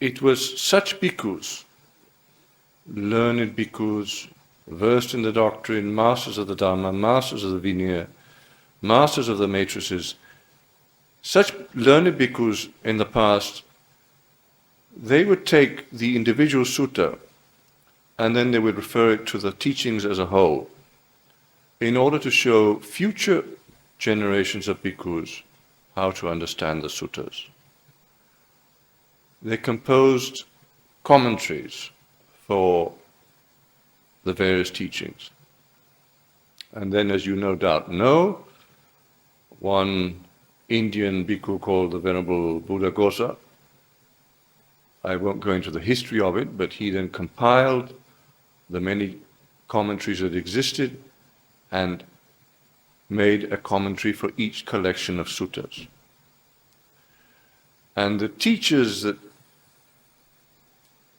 it was such bhikkhus, learned bhikkhus, versed in the doctrine, masters of the Dhamma, masters of the Vinaya, masters of the matrices, such learned bhikkhus in the past, they would take the individual sutta and then they would refer it to the teachings as a whole in order to show future generations of bhikkhus how to understand the suttas. They composed commentaries for the various teachings. And then, as you no doubt know, one Indian bhikkhu called the Venerable Buddha Gosa, I won't go into the history of it, but he then compiled the many commentaries that existed and made a commentary for each collection of suttas. And the teachers that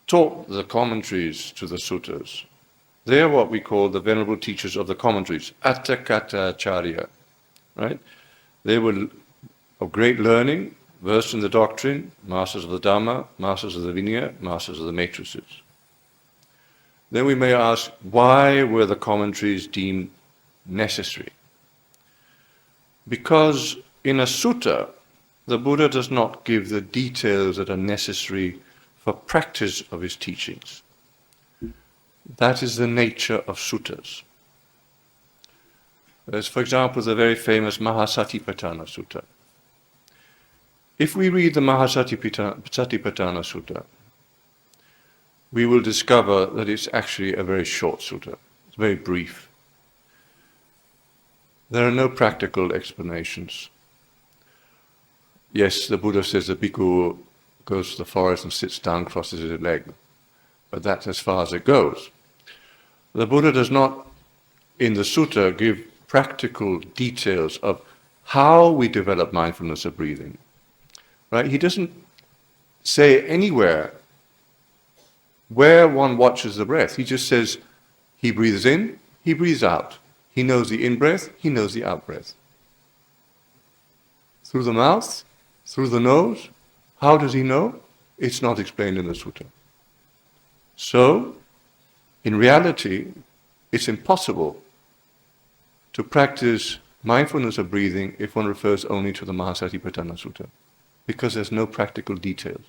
taught the commentaries to the suttas, they are what we call the venerable teachers of the commentaries, Atthakata Acharya, right? They were of great learning, versed in the doctrine, masters of the Dhamma, masters of the Vinaya, masters of the matrices. Then we may ask, why were the commentaries deemed necessary? Because in a sutta, the Buddha does not give the details that are necessary for practice of his teachings. That is the nature of suttas. There's, for example, the very famous Mahasatipatthana Sutta. If we read the Mahasatipatthana Sutta, we will discover that it's actually a very short sutta. It's very brief. There are no practical explanations. Yes, the Buddha says the bhikkhu goes to the forest and sits down, crosses his leg, but that's as far as it goes. The Buddha does not, in the sutta, give practical details of how we develop mindfulness of breathing. Right? He doesn't say anywhere where one watches the breath. He just says he breathes in, he breathes out. He knows the in-breath, he knows the out-breath. Through the mouth, through the nose. How does he know? It's not explained in the sutta. So, in reality, it's impossible to practice mindfulness of breathing if one refers only to the Mahasatipatthana Sutta, because there's no practical details.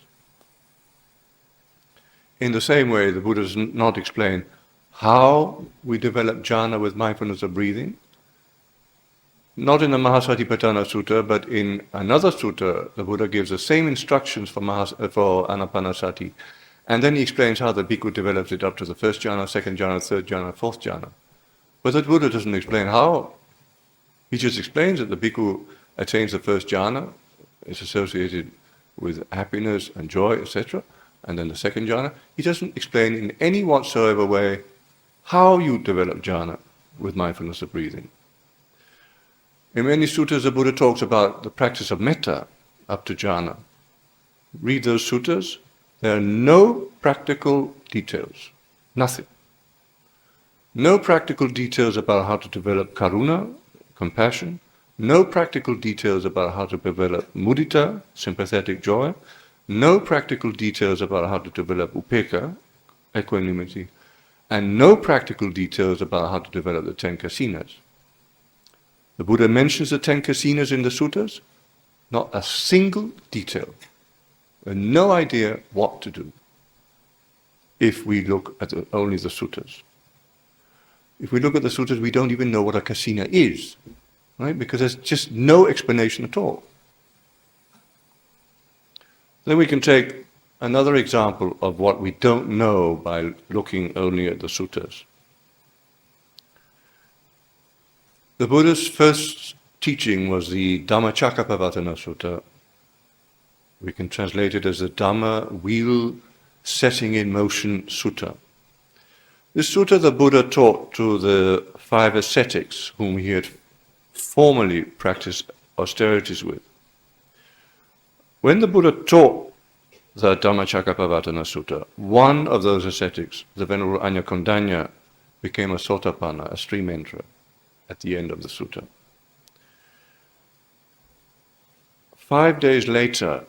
In the same way, the Buddha does not explain how we develop jhana with mindfulness of breathing. Not in the Mahasatipatthana Sutta, but in another sutta, the Buddha gives the same instructions for Anapanasati, and then he explains how the bhikkhu develops it up to the first jhana, second jhana, third jhana, fourth jhana. But the Buddha doesn't explain how. He just explains that the bhikkhu attains the first jhana, it's associated with happiness and joy, etc., and then the second jhana. He doesn't explain in any whatsoever way how you develop jhana with mindfulness of breathing. In many suttas, the Buddha talks about the practice of metta up to jhana. Read those suttas. There are no practical details. Nothing. No practical details about how to develop karuna, compassion. No practical details about how to develop mudita, sympathetic joy. No practical details about how to develop upekkha, equanimity. And no practical details about how to develop the 10 kasinas. The Buddha mentions the 10 kasinas in the suttas, not a single detail. And no idea what to do if we look at only the suttas. If we look at the suttas, we don't even know what a kasina is, right? Because there's just no explanation at all. Then we can take another example of what we don't know by looking only at the suttas. The Buddha's first teaching was the Dhammacakkappavattana Sutta. We can translate it as the Dhamma Wheel Setting in Motion Sutta. This sutta the Buddha taught to the 5 ascetics whom he had formerly practiced austerities with. When the Buddha taught the Dhammacakkappavattana Sutta, one of those ascetics, the Venerable Anyakondanya, became a Sotapanna, a stream enterer, at the end of the sutta. 5 days later,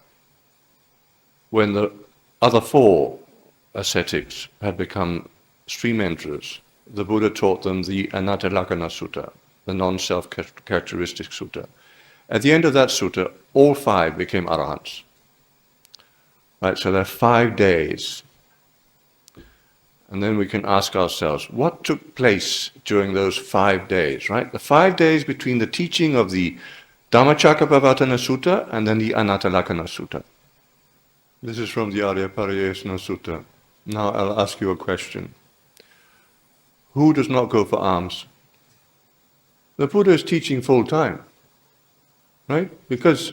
when the other four ascetics had become stream enterers, the Buddha taught them the Anatta Lakkhana Sutta, the non-self-characteristic sutta. At the end of that sutta, all five became arahants. Right, so there are 5 days. And then we can ask ourselves, what took place during those 5 days, right? The 5 days between the teaching of the Dhammacakkappavattana Sutta and then the Anatta Lakkhana Sutta. This is from the Aryapariyesana Sutta. Now I'll ask you a question. Who does not go for alms? The Buddha is teaching full time, right? Because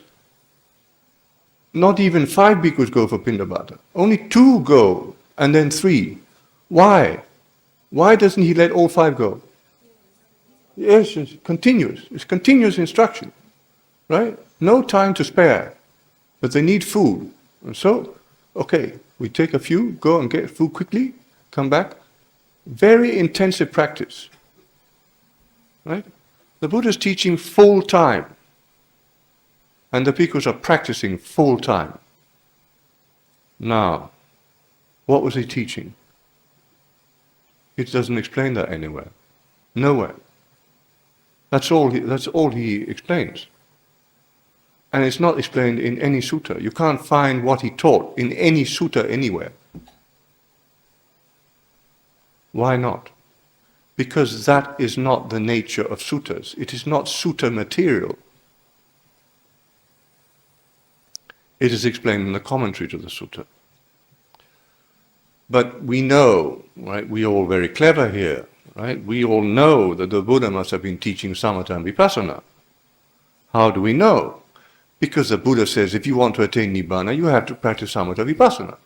not even 5 bhikkhus go for Pindabhata. Only 2 go, and then 3. Why? Why doesn't he let all 5 go? Yes, it's continuous. It's continuous instruction, right? No time to spare, but they need food. And so, okay, we take a few, go and get food quickly, come back. Very intensive practice, right? The Buddha is teaching full time, and the bhikkhus are practicing full time. Now, what was he teaching? It doesn't explain that anywhere. Nowhere. That's all he explains. And it's not explained in any sutta. You can't find what he taught in any sutta anywhere. Why not? Because that is not the nature of suttas. It is not sutta material. It is explained in the commentary to the sutta. But we know, right, we are all very clever here, right? We all know that the Buddha must have been teaching samatha and vipassana. How do we know? Because the Buddha says if you want to attain nibbana, you have to practice samatha vipassana.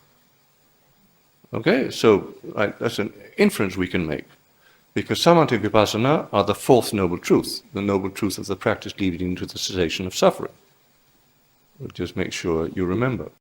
Okay, so right, that's an inference we can make. Because samatha and vipassana are the fourth noble truth, the noble truth of the practice leading to the cessation of suffering. Just make sure you remember.